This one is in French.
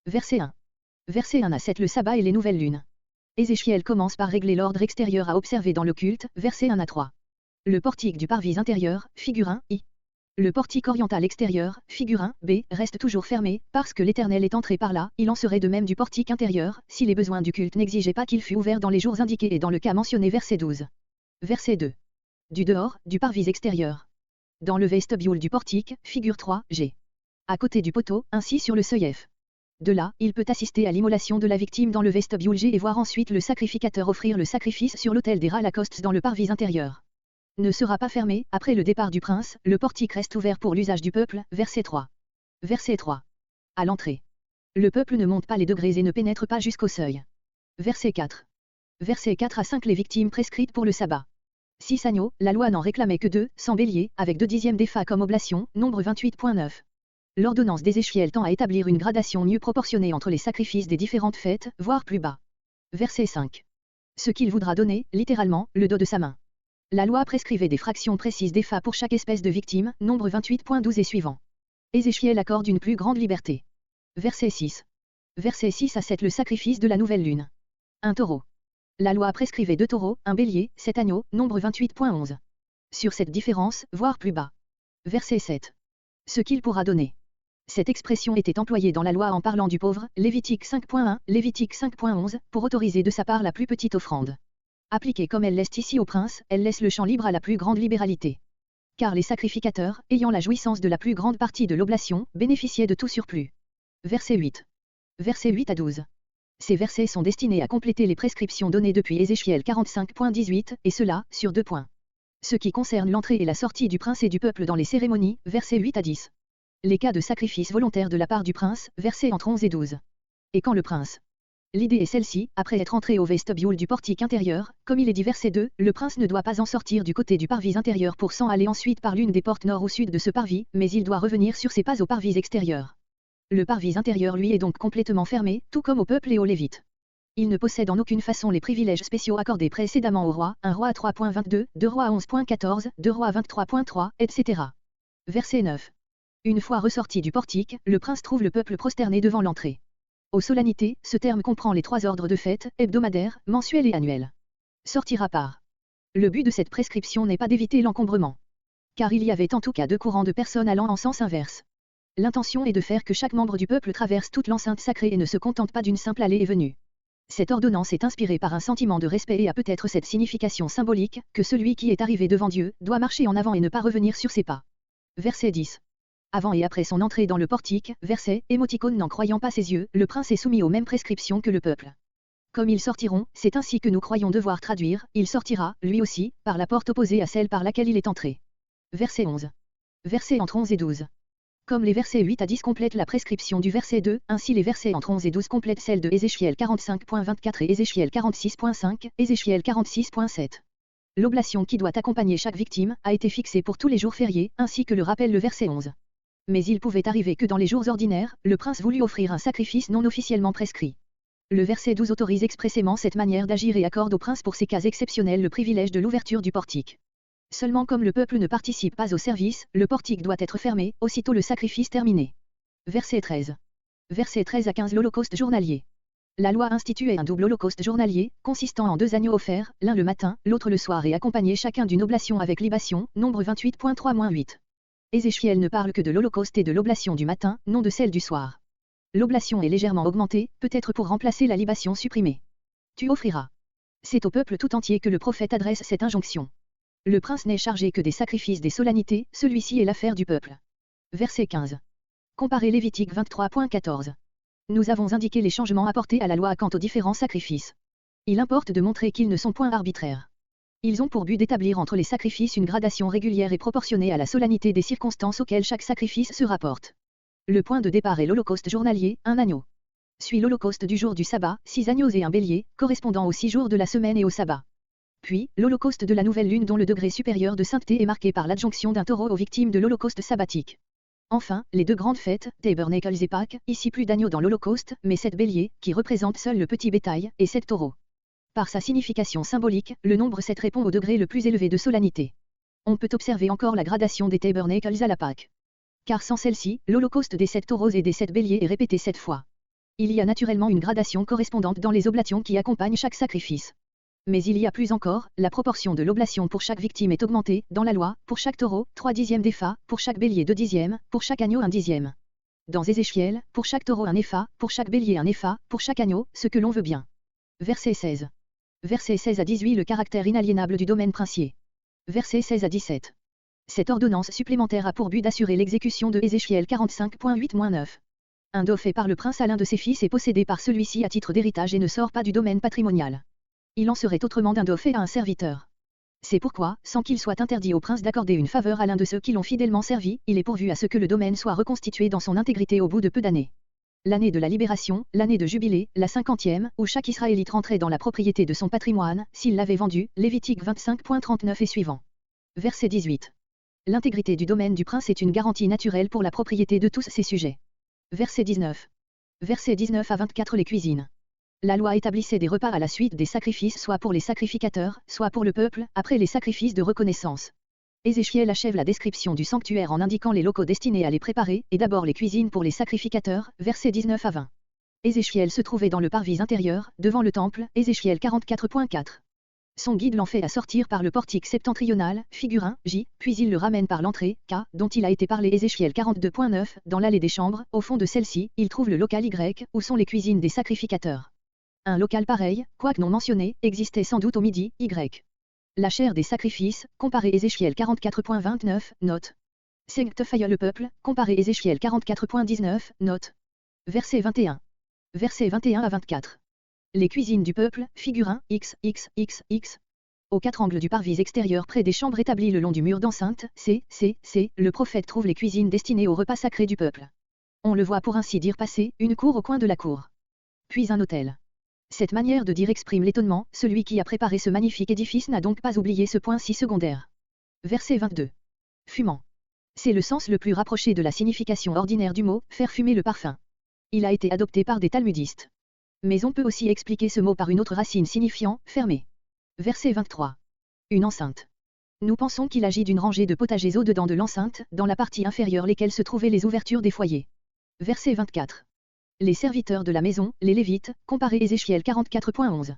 Verset 1. Verset 1 à 7 Le sabbat et les nouvelles lunes. Ézéchiel commence par régler l'ordre extérieur à observer dans l'occulte, verset 1 à 3. Le portique du parvis intérieur, figure 1, I. Le portique oriental extérieur, figure 1, B, reste toujours fermé, parce que l'Éternel est entré par là, il en serait de même du portique intérieur, si les besoins du culte n'exigeaient pas qu'il fût ouvert dans les jours indiqués et dans le cas mentionné verset 12. Verset 2. Du dehors, du parvis extérieur. Dans le vestibule du portique, figure 3, G. À côté du poteau, ainsi sur le seuil F. De là, il peut assister à l'immolation de la victime dans le vestibule G et voir ensuite le sacrificateur offrir le sacrifice sur l'autel des Holocaustes dans le parvis intérieur. Ne sera pas fermé, après le départ du prince, le portique reste ouvert pour l'usage du peuple, verset 3. Verset 3. À l'entrée. Le peuple ne monte pas les degrés et ne pénètre pas jusqu'au seuil. Verset 4. Verset 4 à 5 Les victimes prescrites pour le sabbat. 6 agneaux, la loi n'en réclamait que 2, sans bélier, avec 2/10 d'épha comme oblation, nombre 28.9. L'ordonnance d'Ézéchiel tend à établir une gradation mieux proportionnée entre les sacrifices des différentes fêtes, voire plus bas. Verset 5. Ce qu'il voudra donner, littéralement, le dos de sa main. La loi prescrivait des fractions précises d'épha pour chaque espèce de victime, nombre 28.12 et suivant. Ézéchiel accorde une plus grande liberté. Verset 6. Verset 6 à 7 Le sacrifice de la nouvelle lune. Un taureau. La loi prescrivait 2 taureaux, un bélier, 7 agneaux, nombre 28.11. Sur cette différence, voire plus bas. Verset 7. Ce qu'il pourra donner. Cette expression était employée dans la loi en parlant du pauvre, Lévitique 5.1, Lévitique 5.11, pour autoriser de sa part la plus petite offrande. Appliquée comme elle laisse ici au prince, elle laisse le champ libre à la plus grande libéralité. Car les sacrificateurs, ayant la jouissance de la plus grande partie de l'oblation, bénéficiaient de tout surplus. Verset 8. Versets 8 à 12. Ces versets sont destinés à compléter les prescriptions données depuis Ézéchiel 45.18, et cela, sur 2 points. Ce qui concerne l'entrée et la sortie du prince et du peuple dans les cérémonies, versets 8 à 10. Les cas de sacrifice volontaire de la part du prince, versets entre 11 et 12. Et quand le prince. L'idée est celle-ci, après être entré au vestibule du portique intérieur, comme il est dit verset 2, le prince ne doit pas en sortir du côté du parvis intérieur pour s'en aller ensuite par l'une des portes nord ou sud de ce parvis, mais il doit revenir sur ses pas au parvis extérieur. Le parvis intérieur lui est donc complètement fermé, tout comme au peuple et aux Lévites. Il ne possède en aucune façon les privilèges spéciaux accordés précédemment au roi, 1 roi 3.22, 2 roi 11.14, 2 roi 23.3, etc. Verset 9. Une fois ressorti du portique, le prince trouve le peuple prosterné devant l'entrée. Aux solennités, ce terme comprend les 3 ordres de fêtes, hebdomadaires, mensuels et annuels. Sortir à part. Le but de cette prescription n'est pas d'éviter l'encombrement. Car il y avait en tout cas 2 courants de personnes allant en sens inverse. L'intention est de faire que chaque membre du peuple traverse toute l'enceinte sacrée et ne se contente pas d'une simple allée et venue. Cette ordonnance est inspirée par un sentiment de respect et a peut-être cette signification symbolique, que celui qui est arrivé devant Dieu, doit marcher en avant et ne pas revenir sur ses pas. Verset 10. Avant et après son entrée dans le portique, verset, émoticône n'en croyant pas ses yeux, le prince est soumis aux mêmes prescriptions que le peuple. Comme ils sortiront, c'est ainsi que nous croyons devoir traduire, il sortira, lui aussi, par la porte opposée à celle par laquelle il est entré. Verset 11. Versets entre 11 et 12. Comme les versets 8 à 10 complètent la prescription du verset 2, ainsi les versets entre 11 et 12 complètent celle de Ézéchiel 45.24 et Ézéchiel 46.5, Ézéchiel 46.7. L'oblation qui doit accompagner chaque victime a été fixée pour tous les jours fériés, ainsi que le rappelle le verset 11. Mais il pouvait arriver que dans les jours ordinaires, le prince voulut offrir un sacrifice non officiellement prescrit. Le verset 12 autorise expressément cette manière d'agir et accorde au prince pour ces cas exceptionnels le privilège de l'ouverture du portique. Seulement comme le peuple ne participe pas au service, le portique doit être fermé, aussitôt le sacrifice terminé. Verset 13. Versets 13 à 15 L'holocauste journalier. La loi instituait un double holocauste journalier, consistant en 2 agneaux offerts, l'un le matin, l'autre le soir et accompagné chacun d'une oblation avec libation, nombre 28.3-8. Ézéchiel ne parle que de l'holocauste et de l'oblation du matin, non de celle du soir. L'oblation est légèrement augmentée, peut-être pour remplacer la libation supprimée. Tu offriras. C'est au peuple tout entier que le prophète adresse cette injonction. Le prince n'est chargé que des sacrifices des solennités, celui-ci est l'affaire du peuple. Verset 15. Comparez Lévitique 23.14. Nous avons indiqué les changements apportés à la loi quant aux différents sacrifices. Il importe de montrer qu'ils ne sont point arbitraires. Ils ont pour but d'établir entre les sacrifices une gradation régulière et proportionnée à la solennité des circonstances auxquelles chaque sacrifice se rapporte. Le point de départ est l'holocauste journalier, 1 agneau. Suit l'holocauste du jour du sabbat, 6 agneaux et un bélier, correspondant aux 6 jours de la semaine et au sabbat. Puis, l'holocauste de la nouvelle lune dont le degré supérieur de sainteté est marqué par l'adjonction d'un taureau aux victimes de l'holocauste sabbatique. Enfin, les 2 grandes fêtes, Tabernacles et Pâques, ici plus d'agneaux dans l'holocauste, mais 7 béliers, qui représentent seul le petit bétail, et 7 taureaux. Par sa signification symbolique, le nombre 7 répond au degré le plus élevé de solennité. On peut observer encore la gradation des Tabernacles à la Pâque. Car sans celle-ci, l'holocauste des 7 taureaux et des 7 béliers est répété 7 fois. Il y a naturellement une gradation correspondante dans les oblations qui accompagnent chaque sacrifice. Mais il y a plus encore, la proportion de l'oblation pour chaque victime est augmentée, dans la loi, pour chaque taureau, 3/10 d'épha, pour chaque bélier 2/10, pour chaque agneau 1/10. Dans Ézéchiel, pour chaque taureau un épha, pour chaque bélier un épha, pour chaque agneau, ce que l'on veut bien. Verset 16. Versets 16 à 18 le caractère inaliénable du domaine princier. Versets 16 à 17. Cette ordonnance supplémentaire a pour but d'assurer l'exécution de Ézéchiel 45.8-9. Un do fait par le prince à l'un de ses fils est possédé par celui-ci à titre d'héritage et ne sort pas du domaine patrimonial. Il en serait autrement d'un do fait à un serviteur. C'est pourquoi, sans qu'il soit interdit au prince d'accorder une faveur à l'un de ceux qui l'ont fidèlement servi, il est pourvu à ce que le domaine soit reconstitué dans son intégrité au bout de peu d'années. L'année de la libération, l'année de jubilé, la 50e, où chaque Israélite rentrait dans la propriété de son patrimoine, s'il l'avait vendu, Lévitique 25.39 et suivant. Verset 18. L'intégrité du domaine du prince est une garantie naturelle pour la propriété de tous ses sujets. Verset 19. Versets 19 à 24 les cuisines. La loi établissait des repas à la suite des sacrifices soit pour les sacrificateurs, soit pour le peuple, après les sacrifices de reconnaissance. Ézéchiel achève la description du sanctuaire en indiquant les locaux destinés à les préparer, et d'abord les cuisines pour les sacrificateurs, versets 19 à 20. Ézéchiel se trouvait dans le parvis intérieur, devant le temple, Ézéchiel 44.4. Son guide l'en fait assortir par le portique septentrional, figure 1, J, puis il le ramène par l'entrée, K, dont il a été parlé Ézéchiel 42.9, dans l'allée des chambres, au fond de celle-ci, il trouve le local Y, où sont les cuisines des sacrificateurs. Un local pareil, quoique non mentionné, existait sans doute au midi, Y. La chair des sacrifices, comparé Ézéchiel 44.29, note. Sanctifie le peuple, comparé Ézéchiel 44.19, note. Verset 21. Versets 21 à 24. Les cuisines du peuple, figure 1, X, X, X, X. Aux quatre angles du parvis extérieur près des chambres établies le long du mur d'enceinte, C, le prophète trouve les cuisines destinées au repas sacré du peuple. On le voit pour ainsi dire passer, une cour au coin de la cour. Puis un autel. Cette manière de dire exprime l'étonnement, celui qui a préparé ce magnifique édifice n'a donc pas oublié ce point si secondaire. Verset 22. Fumant. C'est le sens le plus rapproché de la signification ordinaire du mot, faire fumer le parfum. Il a été adopté par des talmudistes. Mais on peut aussi expliquer ce mot par une autre racine signifiant, fermer. Verset 23. Une enceinte. Nous pensons qu'il agit d'une rangée de potagers au-dedans de l'enceinte, dans la partie inférieure lesquelles se trouvaient les ouvertures des foyers. Verset 24. Les serviteurs de la maison, les Lévites, comparé Ézéchiel 44.11.